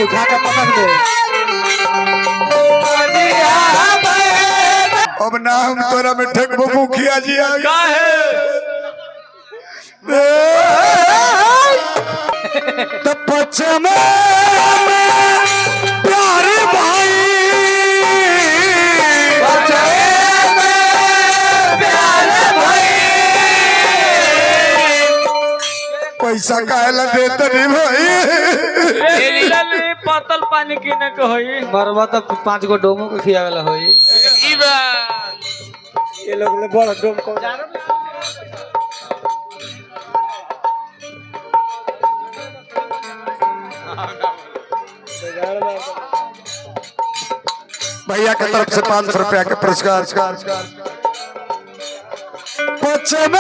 उठा के पटक दे। अब ना हम तोरा में ठेकबो मुखिया जी आ तो पश्चिम प्यारे भाई पैसा काहेला देत रे भाई पतल पानी किने के होई मरवा तो 5 गो डोमो के खियावेला होई। ये लोग ले बड़ा डोम को भैया की तरफ से 500 रुपया के पुरस्कार। पश्चिम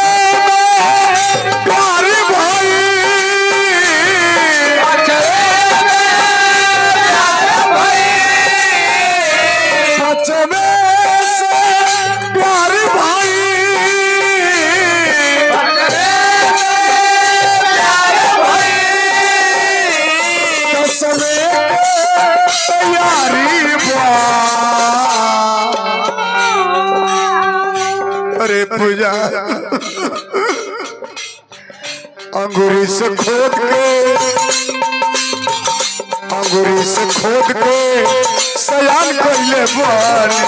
प्यारे भाई पश्चिम प्यारे भाई तैयारी अरे पूजा अंगूरी से खोद के सयान कइले बानी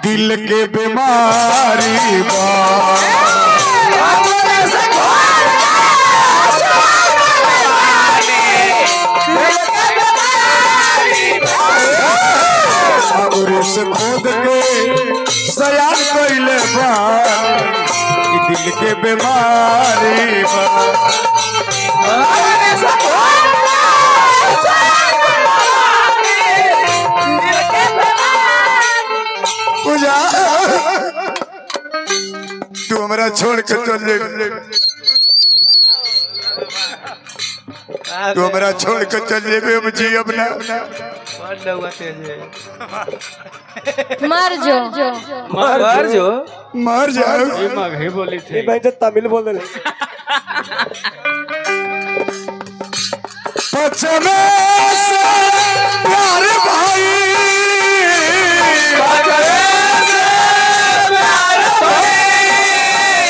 दिल के बीमारी बा अंगूरी से खोद के सयान कइले बानी दिल के बीमारी बा पूजा तू हमरा छोड़ के चल जे तू हमरा छोड़ के चल जेबे हम जी अपना मर जो मर जाओ मगे बोली थी भाई तो तमिल बोल रहे पश्चिम प्यारे भाई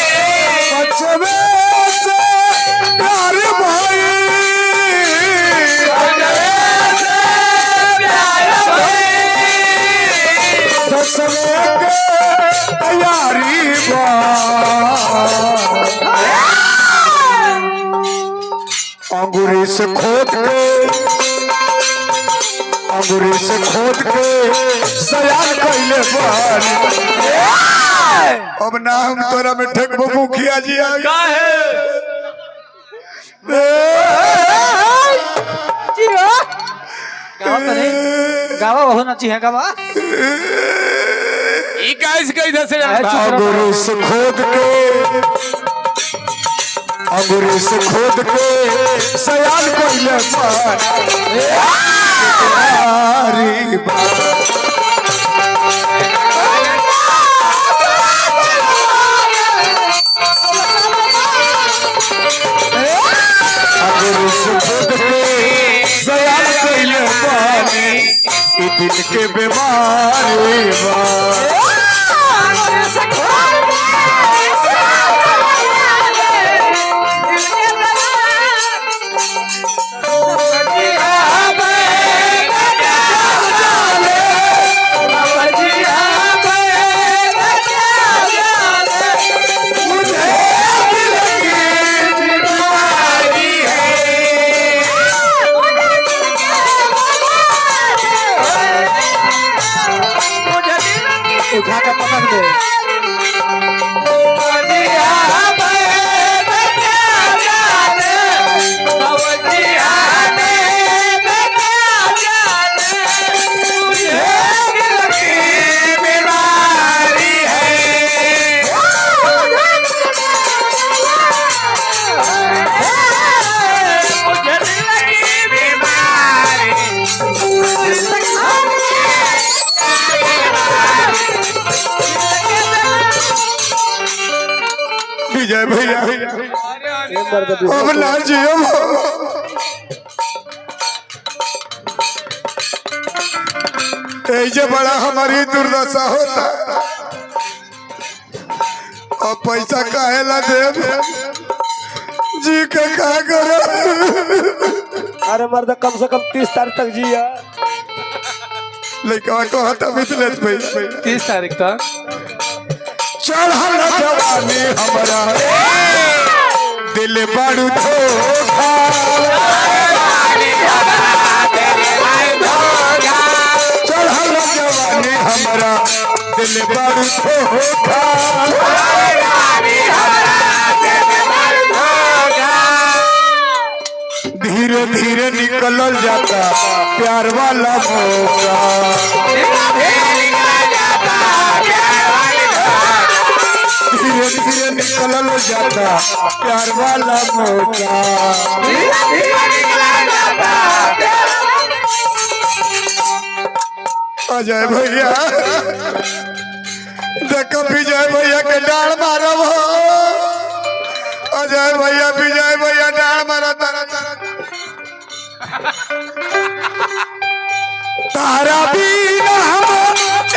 पश्चिम प्यारे भाई दसवें के तैयारी बा अंगूरी से खोद के सयान कइले बानी अब ना हम तोरा में ठेकबो मुखिया जी आ गावा बहुत अच्छी है गावा ई गाइस कैसे से अंगूरी से खोद के सयान कइले बानी अंगूरी से खोद के सयान कइले बानी दिल के बीमारी बा उठा के पटक दे। विजय भैया अब ना जियो जे बड़ा हमारी दुर्दशा होता और पैसा काहेला देव जी के का करो। अरे मर्द कम से कम 30 तारीख तक जिया। लड़का को हटा मिथिलेश भाई 30 तारीख तक चढ़ल जवानी हमारा दिल बड़ू धोखा चढ़ल जवानी हमारा दिल बड़ू धोखा धीरे धीरे निकलल जाता प्यार वाला मौका धीरे धीरे निकलल जाता प्यार वाला मौका अजय भैया देखो विजय भैया के डाल मारब हो अजय भैया विजय भैया डाल मारा तारा बिना हम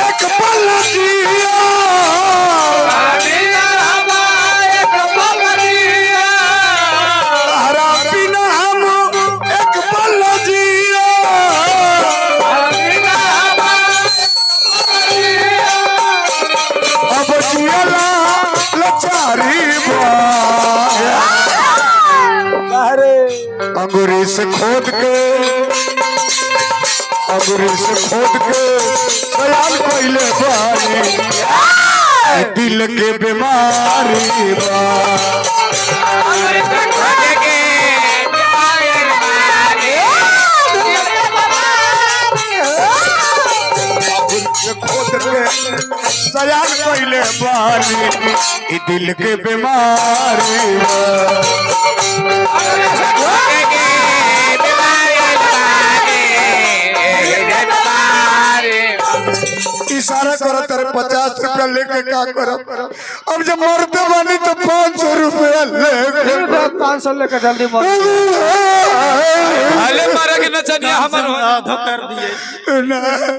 एक पल जिया तारा बिना हम एक पल जिया अब जियला लाचारी अरे अंगूरी से खोद के सयाल कोइले बारी दिल के बीमारी बा खोद के सयाल कोइले बारी दिल के बीमारी बा इशारा करो तेरे 50 रुपया लेके क्या करो अब जब मरते बानी तो 500 रुपया ले 500 लेकर जल्दी मत अरे मारा के नचनिया हमर कर दिए ना